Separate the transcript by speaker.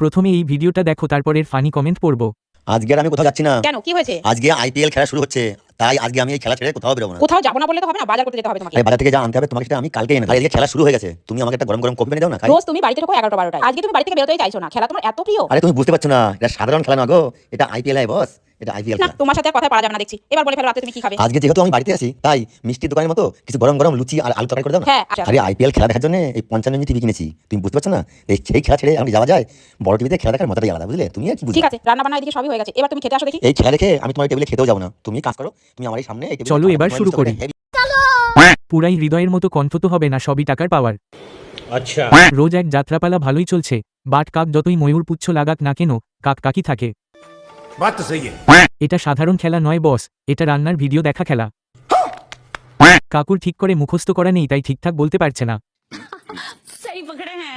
Speaker 1: প্রথমে এই ভিডিওটা দেখো, তারপরের ফানি কমেন্ট পড়ব।
Speaker 2: আজকে আর আমি কোথাও যাচ্ছি না।
Speaker 3: কেন, কি হয়েছে?
Speaker 2: আজকে আইপিএল খেলা শুরু হচ্ছে, তাই আজকে আমি এই খেলা ছেড়ে কোথাও বেরোবো না।
Speaker 3: কোথাও যাবো না বললে তো হবে না, বাজার করতে যেতে হবে তোমাকে।
Speaker 2: আরে বাজার থেকে যা আনতে হবে তোমাকে সেটা আমি কালকে এনে দেবো। আজকে খেলা শুরু হয়ে গেছে, তুমি আমাকে একটা গরম গরম কফি এনে দাও না খাই।
Speaker 3: রোজ তুমি বাড়িতে ঢোকো 11টা 12টায়, আজকে তুমি বাড়ি থেকে বেরোতেই চাইছো না। খেলা তোমার এত প্রিয়।
Speaker 2: আরে তুমি বুঝতে পারছো না, এটা সাধারণ খেলা না গো, এটা আইপিএল হয় বস, এটা আইপিএল
Speaker 3: না,
Speaker 2: খেলা।
Speaker 3: তোমার সাথে আর কথা পারা যাবে না দেখছি। এবার বলে ফেলো রাতে তুমি কি খাবে।
Speaker 2: আজকে যেহেতু আমি বাড়িতে আছি, তাই মিষ্টির দোকানের মতো কিছু গরম গরম লুচি আর আলু তরকারি করে দাও না।
Speaker 3: হ্যাঁ, আচ্ছা।
Speaker 2: আরে আইপিএল খেলা দেখার জন্য এই 55 ইঞ্চি টিভি কিনেছি, তুমি বুঝতে পারছো না? এই সেই খেলা ছেড়ে আমি যাওয়া যায়, বড় টিভিতে খেলা দেখার মজাটাই আলাদা, বুঝলে? তুমি আর কি বুঝলে?
Speaker 3: ঠিক আছে, রান্না বান্না এদিকে সবই হয়ে গেছে, এবার তুমি খেতে আসো দেখি।
Speaker 2: এই খেলা দেখে আমি তোমার টেবিলে খেতেও যাবো না, তুমি কাজ করো, তুমি আমার এই সামনে এই টেবিলে
Speaker 1: চলো
Speaker 2: খাও,
Speaker 1: এবার
Speaker 2: তোমার
Speaker 1: শুরু
Speaker 2: বুঝতে
Speaker 1: করি।
Speaker 2: হবে,
Speaker 1: পুরাই হৃদয়ের মতো কণ্ঠ তো হবে না, সবই টাকার পাওয়ার।
Speaker 4: अच्छा
Speaker 1: রোজ এক যাত্রাপালা ভালোই চলছে, বাট কাক যতই ময়ূর পুচ্ছ লাগাক না কেন, কাক কাকি থাকে।
Speaker 4: बात तो सही है।
Speaker 1: এটা সাধারণ খেলা নয় বস, এটা রান্নার ভিডিও দেখা খেলা। কাকুর ঠিক করে মুখস্থ করা নেই, তাই ঠিকঠাক বলতে পারছে না।
Speaker 5: सही पकड़े हैं।